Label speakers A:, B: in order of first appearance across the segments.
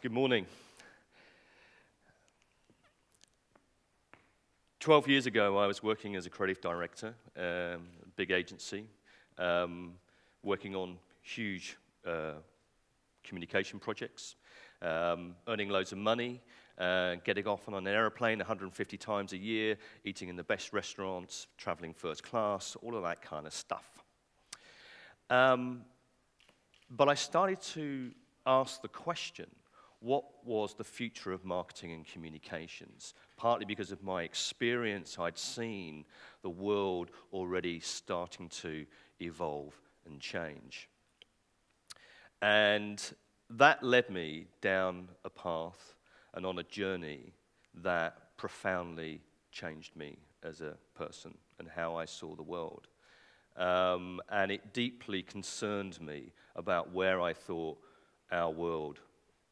A: Good morning. 12 years ago, I was working as a creative director, a big agency, working on huge communication projects, earning loads of money, getting off on an airplane 150 times a year, eating in the best restaurants, traveling first class, all of that kind of stuff. But I started to ask the question, what was the future of marketing and communications? Partly because of my experience, I'd seen the world already starting to evolve and change. And that led me down a path and on a journey that profoundly changed me as a person and how I saw the world. And it deeply concerned me about where I thought our world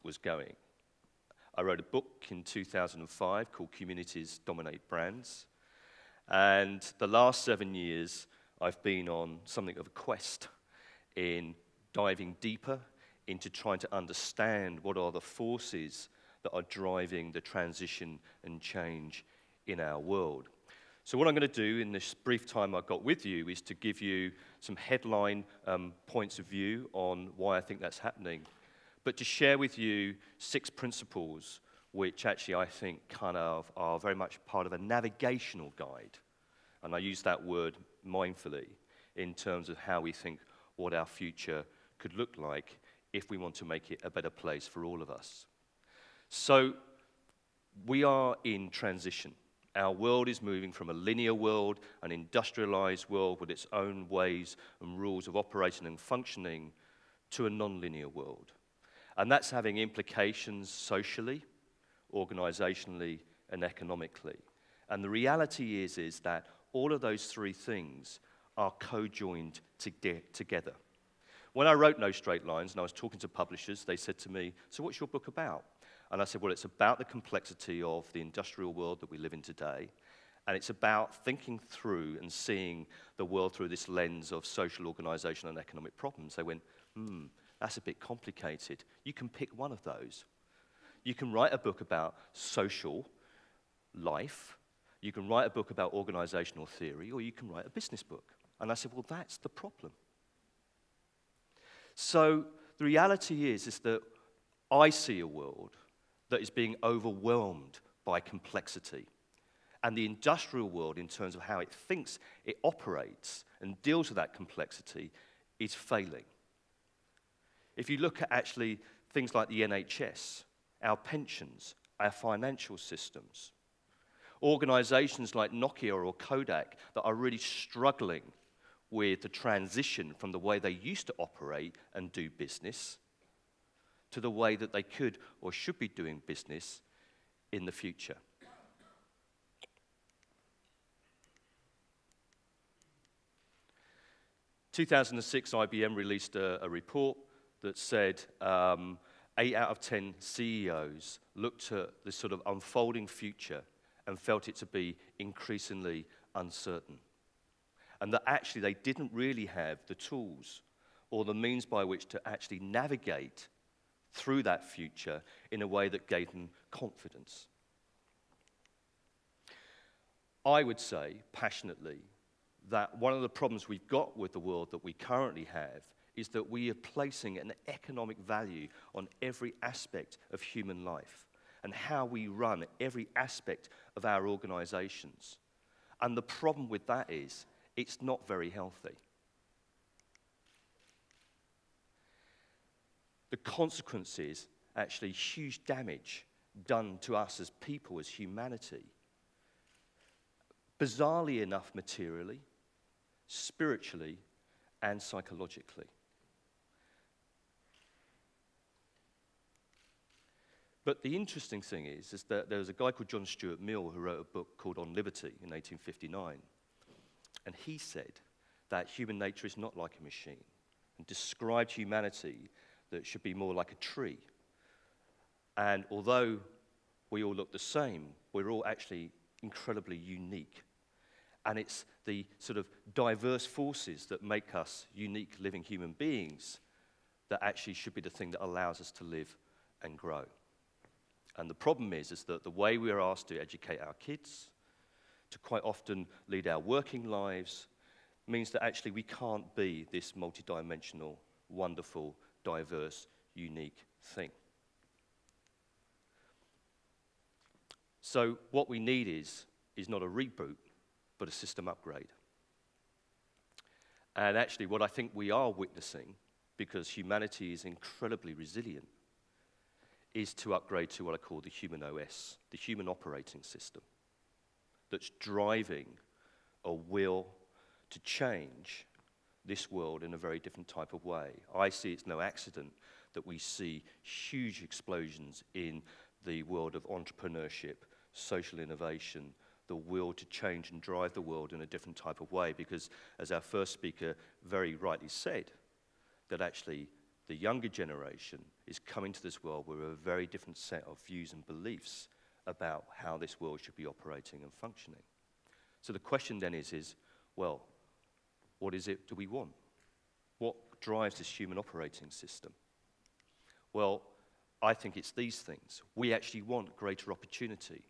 A: was going. I wrote a book in 2005 called Communities Dominate Brands. And the last 7 years, I've been on something of a quest in diving deeper into trying to understand what are the forces that are driving the transition and change in our world. So what I'm going to do in this brief time I've got with you is to give you some headline points of view on why I think that's happening, but to share with you 6 principles which actually I think kind of are very much part of a navigational guide. And I use that word mindfully in terms of how we think what our future could look like if we want to make it a better place for all of us. So we are in transition. Our world is moving from a linear world, an industrialized world with its own ways and rules of operating and functioning, to a non-linear world. And that's having implications socially, organizationally, and economically. And the reality is that all of those 3 things are co-joined together. When I wrote No Straight Lines and I was talking to publishers, they said to me, "So what's your book about?" And I said, well, it's about the complexity of the industrial world that we live in today, and it's about thinking through and seeing the world through this lens of social, organizational, and economic problems. They went, that's a bit complicated. You can pick one of those. You can write a book about social life, you can write a book about organizational theory, or you can write a business book. And I said, well, that's the problem. So the reality is that I see a world that is being overwhelmed by complexity. And the industrial world, in terms of how it thinks it operates and deals with that complexity, is failing. If you look at actually things like the NHS, our pensions, our financial systems, organizations like Nokia or Kodak that are really struggling with the transition from the way they used to operate and do business to the way that they could or should be doing business in the future. In 2006, IBM released a report that said 8 out of 10 CEOs looked at this sort of unfolding future and felt it to be increasingly uncertain. And that actually they didn't really have the tools or the means by which to actually navigate through that future in a way that gave them confidence. I would say, passionately, that one of the problems we've got with the world that we currently have is that we are placing an economic value on every aspect of human life and how we run every aspect of our organizations. And the problem with that is it's not very healthy. The consequence is actually huge damage done to us as people, as humanity. Bizarrely enough, materially, spiritually, and psychologically. But the interesting thing is that there was a guy called John Stuart Mill who wrote a book called On Liberty in 1859. And he said that human nature is not like a machine, and described humanity that should be more like a tree. And although we all look the same, we're all actually incredibly unique. And it's the sort of diverse forces that make us unique living human beings that actually should be the thing that allows us to live and grow. And the problem is that the way we are asked to educate our kids, to quite often lead our working lives, means that actually we can't be this multidimensional, wonderful, diverse, unique thing. So what we need is not a reboot, but a system upgrade. And actually what I think we are witnessing, because humanity is incredibly resilient, is to upgrade to what I call the human OS, the human operating system, that's driving a will to change this world in a very different type of way. I see it's no accident that we see huge explosions in the world of entrepreneurship, social innovation, the will to change and drive the world in a different type of way, because as our first speaker very rightly said, that actually the younger generation is coming to this world with a very different set of views and beliefs about how this world should be operating and functioning. So the question then is, well, what is it do we want? What drives this human operating system? Well, I think it's these things. We actually want greater opportunity.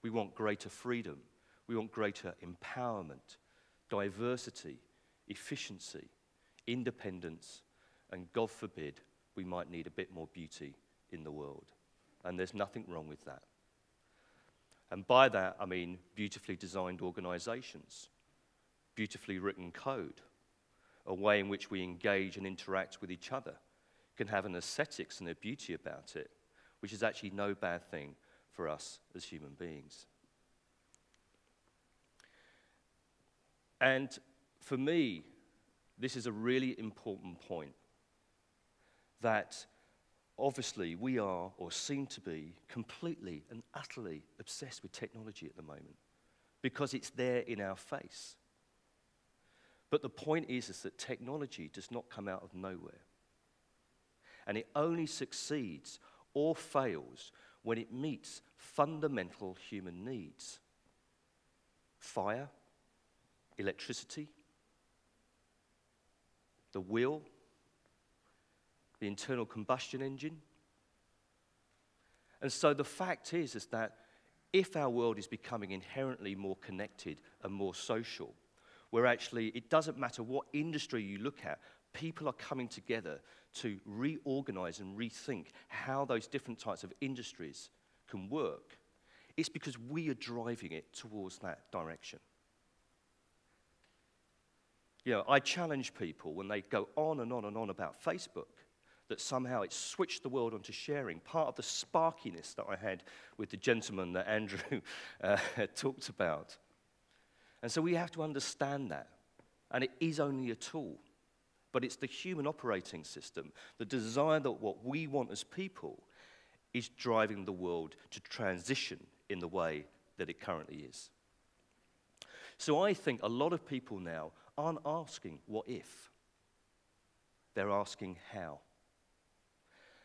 A: We want greater freedom. We want greater empowerment, diversity, efficiency, independence, and God forbid, we might need a bit more beauty in the world. And there's nothing wrong with that. And by that, I mean beautifully designed organizations, beautifully written code, a way in which we engage and interact with each other, can have an aesthetics and a beauty about it, which is actually no bad thing for us as human beings. And for me, this is a really important point, that obviously we are, or seem to be, completely and utterly obsessed with technology at the moment, because it's there in our face. But the point is that technology does not come out of nowhere. And it only succeeds or fails when it meets fundamental human needs. Fire, electricity, the will, the internal combustion engine. And so the fact is that if our world is becoming inherently more connected and more social, where actually it doesn't matter what industry you look at, people are coming together to reorganize and rethink how those different types of industries can work, it's because we are driving it towards that direction. You know, I challenge people when they go on and on and on about Facebook, that somehow it's switched the world onto sharing. Part of the sparkiness that I had with the gentleman that Andrew talked about. And so we have to understand that. And it is only a tool. But it's the human operating system, the desire that what we want as people is driving the world to transition in the way that it currently is. So I think a lot of people now aren't asking what if. They're asking how.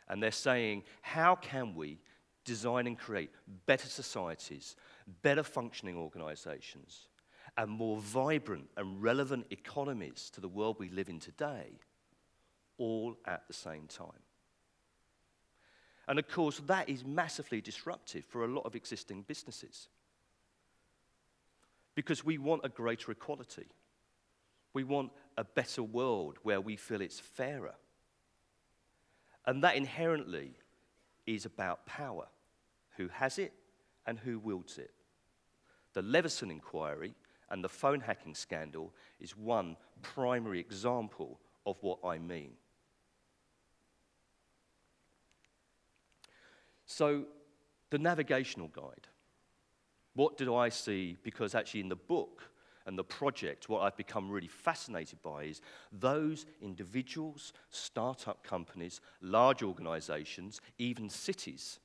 A: And they're saying, how can we design and create better societies, better functioning organizations, and more vibrant and relevant economies to the world we live in today, all at the same time? And of course, that is massively disruptive for a lot of existing businesses. Because we want a greater equality. We want a better world where we feel it's fairer. And that inherently is about power. Who has it and who wields it. The Leveson inquiry and the phone hacking scandal is one primary example of what I mean. So, the navigational guide. What did I see? Because actually in the book and the project, what I've become really fascinated by is those individuals, startup companies, large organizations, even cities,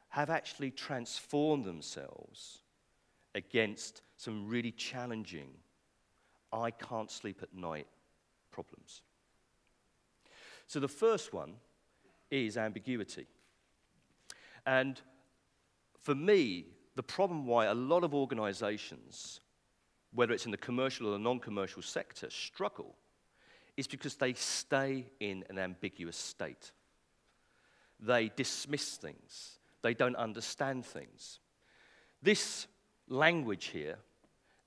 A: have actually transformed themselves against some really challenging, I can't sleep at night problems. So the first one is ambiguity. And for me, the problem why a lot of organizations, whether it's in the commercial or the non-commercial sector, struggle is because they stay in an ambiguous state. they dismiss things. They don't understand things. This language here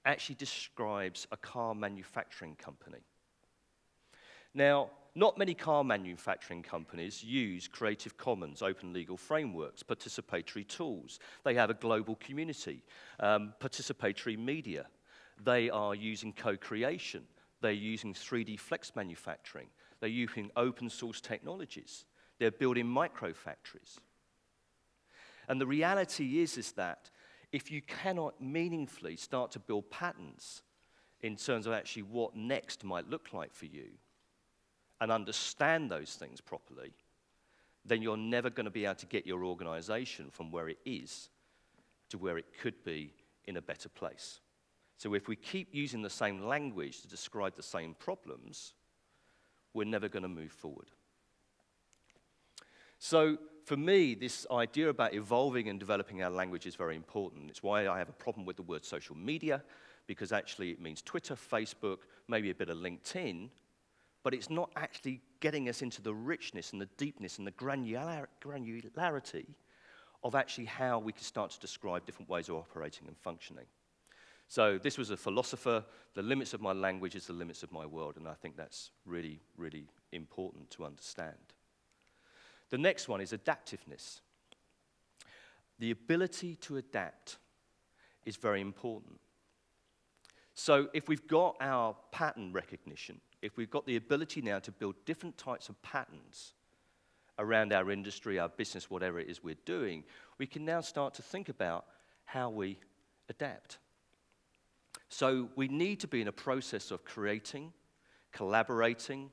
A: actually describes a car manufacturing company. Now, not many car manufacturing companies use Creative Commons open legal frameworks, participatory tools. They have a global community, participatory media. They are using co-creation. They're using 3D flex manufacturing. They're using open source technologies. They're building micro factories. And the reality is that if you cannot meaningfully start to build patterns in terms of actually what next might look like for you and understand those things properly, then you're never going to be able to get your organization from where it is to where it could be in a better place. So if we keep using the same language to describe the same problems, we're never going to move forward. So for me, this idea about evolving and developing our language is very important. It's why I have a problem with the word social media, because actually it means Twitter, Facebook, maybe a bit of LinkedIn, but it's not actually getting us into the richness and the deepness and the granularity of actually how we can start to describe different ways of operating and functioning. So this was a philosopher. The limits of my language is the limits of my world, and I think that's really, really important to understand. The next one is adaptiveness. The ability to adapt is very important. So if we've got our pattern recognition, if we've got the ability now to build different types of patterns around our industry, our business, whatever it is we're doing, we can now start to think about how we adapt. So we need to be in a process of creating, collaborating,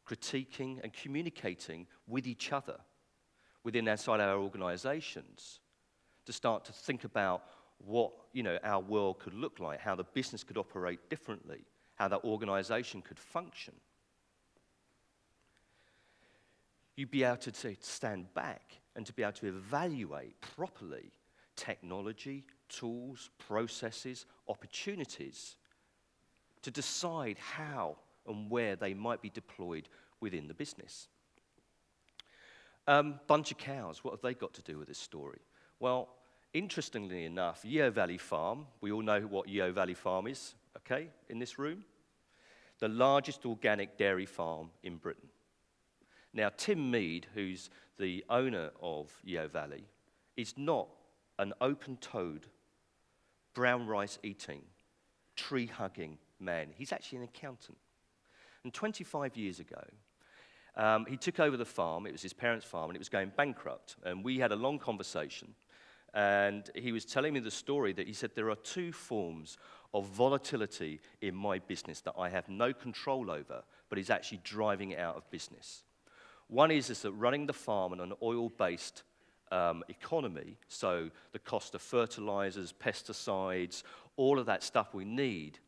A: critiquing, and communicating with each other inside our organizations to start to think about what our world could look like, how the business could operate differently, how that organization could function. You'd be able to stand back and to be able to evaluate properly technology, tools, processes, opportunities to decide how and where they might be deployed within the business. Bunch of cows, what have they got to do with this story? Well, interestingly enough, Yeo Valley Farm, we all know what Yeo Valley Farm is, okay, in this room? The largest organic dairy farm in Britain. Now, Tim Mead, who's the owner of Yeo Valley, is not an open-toed, brown rice eating, tree-hugging man. He's actually an accountant. And 25 years ago, he took over the farm. It was his parents' farm, and it was going bankrupt. And we had a long conversation, and he was telling me the story that he said, there are two forms of volatility in my business that I have no control over, but is actually driving it out of business. One is that running the farm on an oil-based economy, so the cost of fertilizers, pesticides, all of that stuff we need,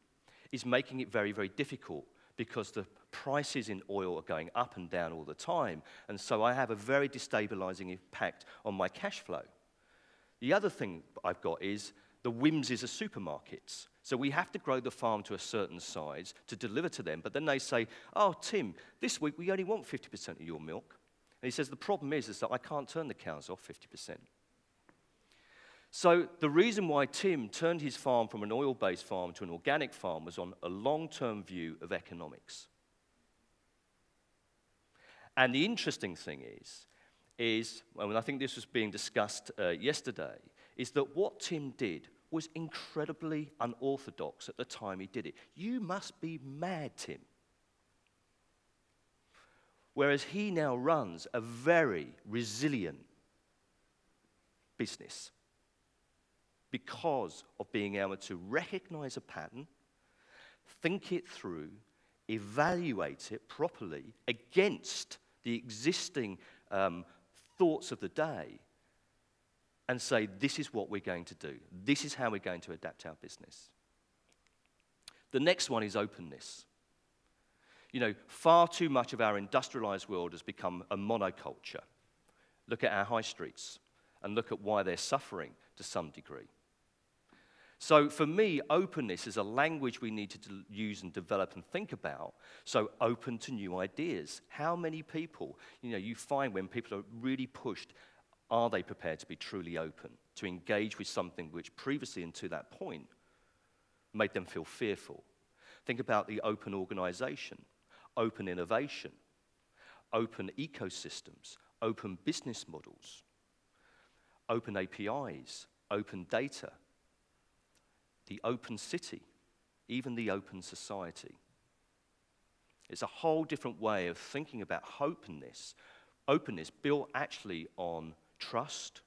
A: is making it very, very difficult because the prices in oil are going up and down all the time, and so I have a very destabilizing impact on my cash flow. The other thing I've got is the whimsies of supermarkets. So we have to grow the farm to a certain size to deliver to them, but then they say, oh, Tim, this week we only want 50% of your milk. And he says, the problem is that I can't turn the cows off 50%. So the reason why Tim turned his farm from an oil-based farm to an organic farm was on a long-term view of economics. And the interesting thing is, and I think this was being discussed yesterday, is that what Tim did was incredibly unorthodox at the time he did it. You must be mad, Tim. Whereas he now runs a very resilient business because of being able to recognize a pattern, think it through, evaluate it properly against the existing thoughts of the day, and say, this is what we're going to do. This is how we're going to adapt our business. The next one is openness. Far too much of our industrialized world has become a monoculture. Look at our high streets and look at why they're suffering to some degree. So for me, openness is a language we need to use and develop and think about. So open to new ideas. How many people, you find when people are really pushed, are they prepared to be truly open, to engage with something which previously and to that point made them feel fearful? Think about the open organization, open innovation, open ecosystems, open business models, open APIs, open data, the open city, even the open society. It's a whole different way of thinking about openness. Openness built actually on trust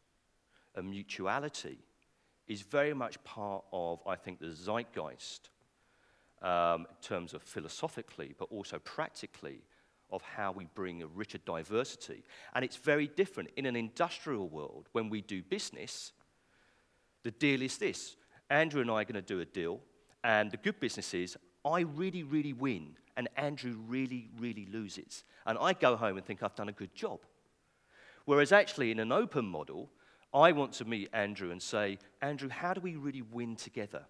A: and mutuality is very much part of, I think, the zeitgeist in terms of philosophically, but also practically, of how we bring a richer diversity. And it's very different. In an industrial world, when we do business, the deal is this. Andrew and I are going to do a deal, and the good business is I really, really win, and Andrew really, really loses. And I go home and think I've done a good job. Whereas actually in an open model, I want to meet Andrew and say, Andrew, how do we really win together?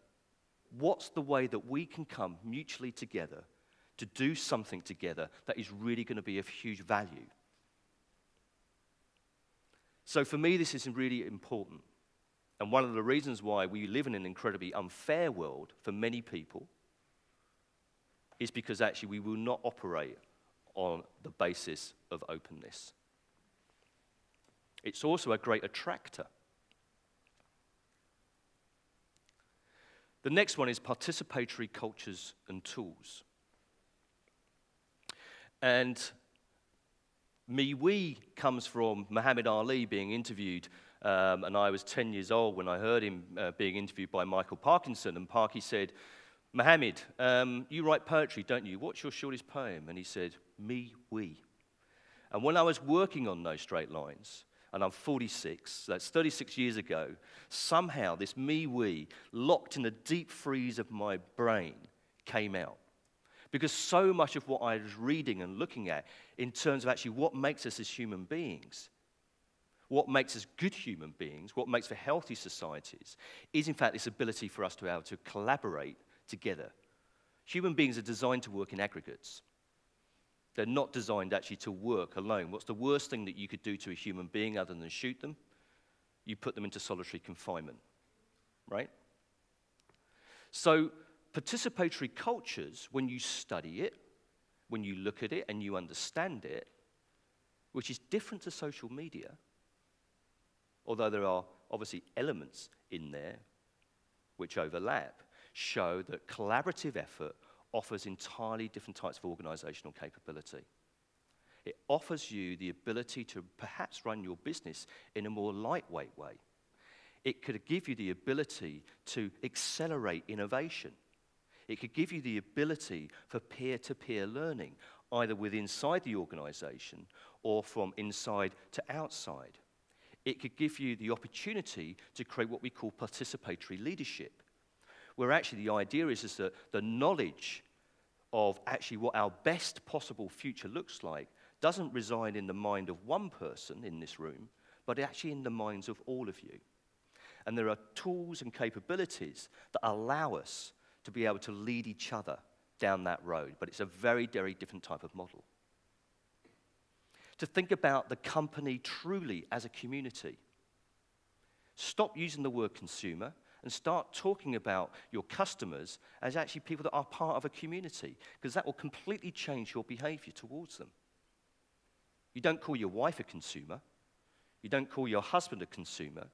A: What's the way that we can come mutually together to do something together that is really going to be of huge value? So for me, this is really important. And one of the reasons why we live in an incredibly unfair world for many people is because actually we will not operate on the basis of openness. It's also a great attractor. The next one is participatory cultures and tools. And we comes from Muhammad Ali being interviewed, and I was 10 years old when I heard him being interviewed by Michael Parkinson, and Parky said, Muhammad, you write poetry, don't you? What's your shortest poem? And he said, we. And when I was working on those straight lines, and I'm 46, that's 36 years ago, somehow this we, locked in the deep freeze of my brain, came out. Because so much of what I was reading and looking at in terms of actually what makes us as human beings, what makes us good human beings, what makes for healthy societies, is in fact this ability for us to be able to collaborate together. Human beings are designed to work in aggregates. They're not designed actually to work alone. What's the worst thing that you could do to a human being other than shoot them? You put them into solitary confinement, right? So participatory cultures, when you study it, when you look at it and you understand it, which is different to social media, although there are obviously elements in there which overlap, show that collaborative effort offers entirely different types of organizational capability. It offers you the ability to perhaps run your business in a more lightweight way. It could give you the ability to accelerate innovation. It could give you the ability for peer-to-peer learning, either within inside the organization or from inside to outside. It could give you the opportunity to create what we call participatory leadership, where actually the idea is that the knowledge of actually what our best possible future looks like doesn't reside in the mind of one person in this room, but actually in the minds of all of you. And there are tools and capabilities that allow us to be able to lead each other down that road, but it's a very, very different type of model. To think about the company truly as a community. Stop using the word consumer and start talking about your customers as actually people that are part of a community, because that will completely change your behavior towards them. You don't call your wife a consumer. You don't call your husband a consumer.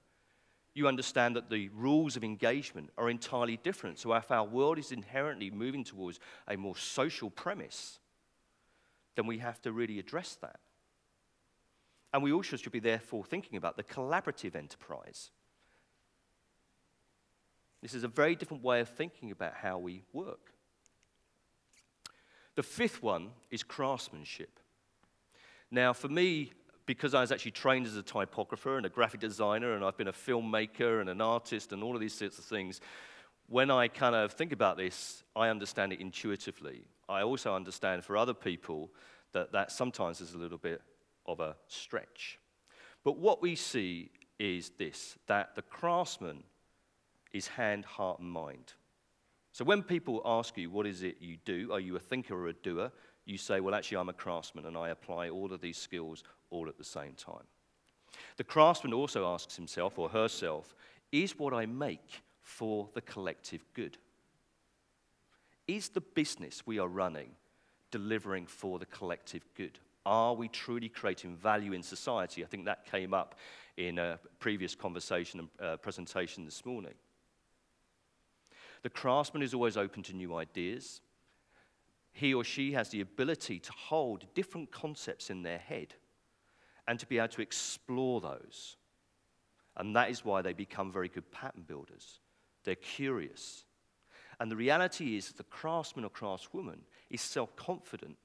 A: You understand that the rules of engagement are entirely different. So if our world is inherently moving towards a more social premise, then we have to really address that. And we also should be therefore thinking about the collaborative enterprise. This is a very different way of thinking about how we work. The fifth one is craftsmanship. Now, for me, because I was actually trained as a typographer and a graphic designer, and I've been a filmmaker and an artist and all of these sorts of things, when I kind of think about this, I understand it intuitively. I also understand for other people that sometimes is a little bit of a stretch. But what we see is this, that the craftsman is hand, heart, and mind. So when people ask you, what is it you do? Are you a thinker or a doer? You say, well, actually, I'm a craftsman, and I apply all of these skills all at the same time. The craftsman also asks himself or herself, is what I make for the collective good? Is the business we are running delivering for the collective good? Are we truly creating value in society? I think that came up in a previous conversation and presentation this morning. The craftsman is always open to new ideas. He or she has the ability to hold different concepts in their head and to be able to explore those. And that is why they become very good pattern builders. They're curious. And the reality is that the craftsman or craftswoman is self-confident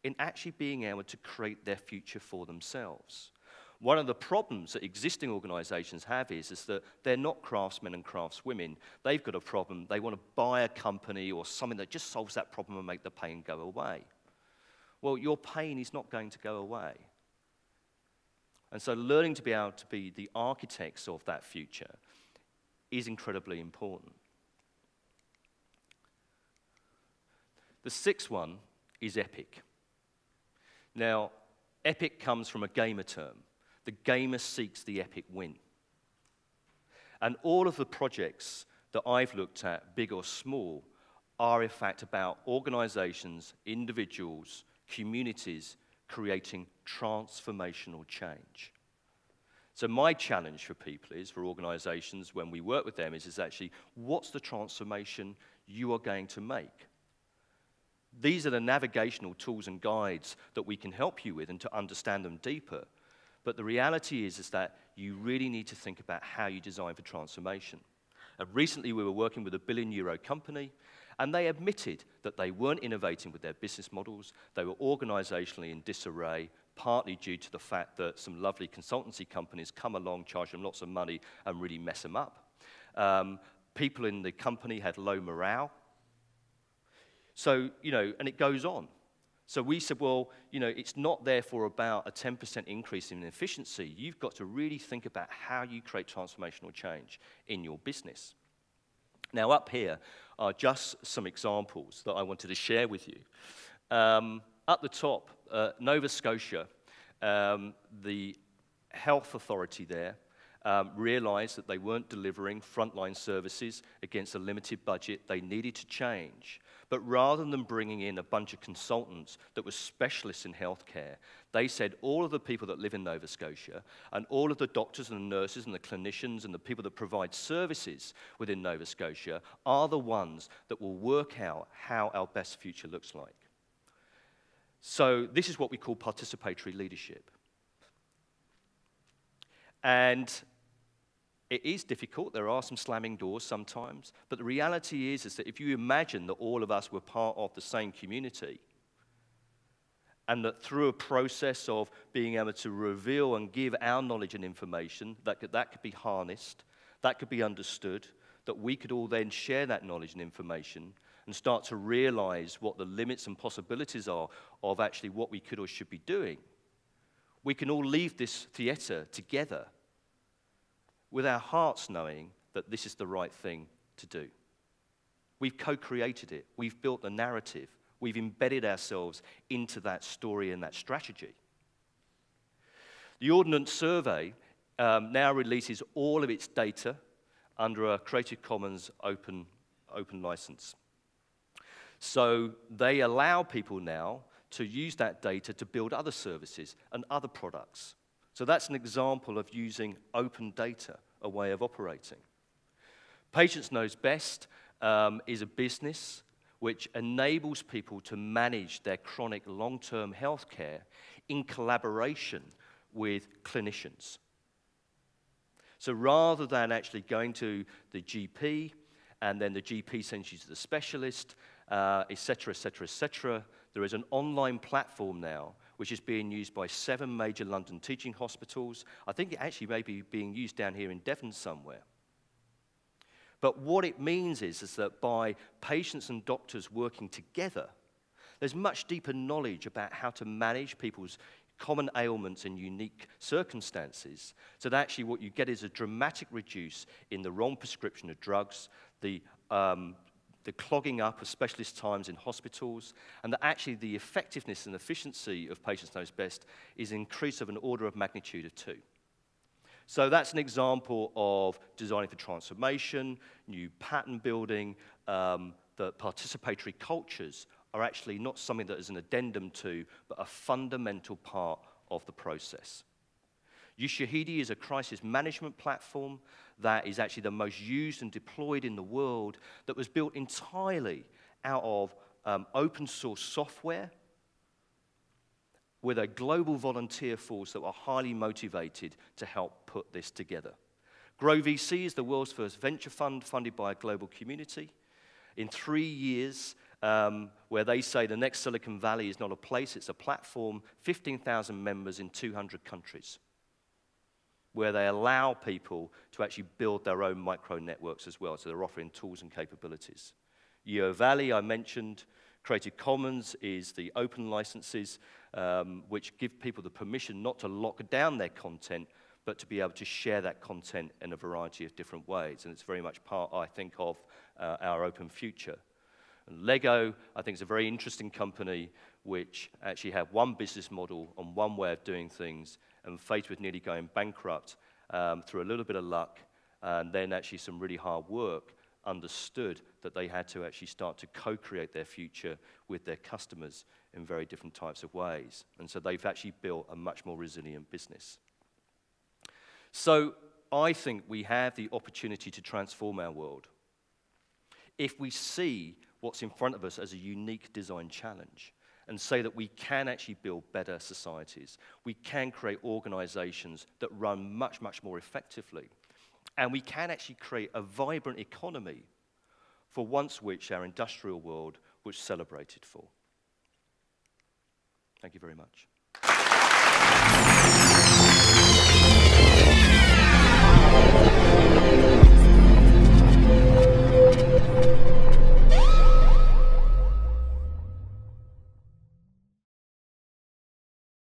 A: in actually being able to create their future for themselves. One of the problems that existing organizations have is that they're not craftsmen and craftswomen. They've got a problem. They want to buy a company or something that just solves that problem and make the pain go away. Well, your pain is not going to go away. And so learning to be able to be the architects of that future is incredibly important. The sixth one is epic. Now, epic comes from a gamer term. The gamer seeks the epic win. And all of the projects that I've looked at, big or small, are in fact about organizations, individuals, communities creating transformational change. So my challenge for people is, for organizations, when we work with them, is actually, what's the transformation you are going to make? These are the navigational tools and guides that we can help you with and to understand them deeper. But the reality is that you really need to think about how you design for transformation. And recently we were working with a €1 billion company, and they admitted that they weren't innovating with their business models. They were organizationally in disarray, partly due to the fact that some lovely consultancy companies come along, charge them lots of money, and really mess them up. People in the company had low morale. So, and it goes on. So we said, well, it's not therefore about a 10% increase in efficiency. You've got to really think about how you create transformational change in your business. Now, up here are just some examples that I wanted to share with you. At the top, Nova Scotia, the health authority there, realized that they weren't delivering frontline services against a limited budget. They needed to change. But rather than bringing in a bunch of consultants that were specialists in healthcare, they said all of the people that live in Nova Scotia and all of the doctors and the nurses and the clinicians and the people that provide services within Nova Scotia are the ones that will work out how our best future looks like. So this is what we call participatory leadership. And it is difficult. There are some slamming doors sometimes. But the reality is that if you imagine that all of us were part of the same community, and that through a process of being able to reveal and give our knowledge and information, that could be harnessed, that could be understood, that we could all then share that knowledge and information and start to realize what the limits and possibilities are of actually what we could or should be doing, we can all leave this theater together with our hearts knowing that this is the right thing to do. We've co-created it. We've built the narrative. We've embedded ourselves into that story and that strategy. The Ordnance Survey now releases all of its data under a Creative Commons open license. So they allow people now to use that data to build other services and other products. So that's an example of using open data, a way of operating. Patients Knows Best is a business which enables people to manage their chronic long-term health care in collaboration with clinicians. So rather than actually going to the GP, and then the GP sends you to the specialist, et cetera, et cetera, et cetera, there is an online platform now which is being used by 7 major London teaching hospitals. I think it actually may be being used down here in Devon somewhere. But what it means is that by patients and doctors working together, there's much deeper knowledge about how to manage people's common ailments and unique circumstances, so that actually what you get is a dramatic reduce in the wrong prescription of drugs, the clogging up of specialist times in hospitals, and that actually the effectiveness and efficiency of Patients Knows Best is an increase of an order of magnitude of 2. So that's an example of designing for transformation, new pattern building, that participatory cultures are actually not something that is an addendum to, but a fundamental part of the process. Ushahidi is a crisis management platform that is actually the most used and deployed in the world, that was built entirely out of open source software with a global volunteer force that were highly motivated to help put this together. Grow VC is the world's first venture fund funded by a global community. In 3 years, where they say the next Silicon Valley is not a place, it's a platform, 15,000 members in 200 countries, where they allow people to actually build their own micro networks as well. So they're offering tools and capabilities. Yeo Valley, I mentioned. Creative Commons is the open licenses, which give people the permission not to lock down their content, but to be able to share that content in a variety of different ways. And it's very much part, I think, of our open future. And Lego, I think, is a very interesting company which actually have one business model and one way of doing things, and faced with nearly going bankrupt through a little bit of luck, and then actually some really hard work, understood that they had to actually start to co-create their future with their customers in very different types of ways. And so they've actually built a much more resilient business. So I think we have the opportunity to transform our world if we see what's in front of us as a unique design challenge and say that we can actually build better societies. We can create organizations that run much, much more effectively. And we can actually create a vibrant economy for once which our industrial world was celebrated for. Thank you very much.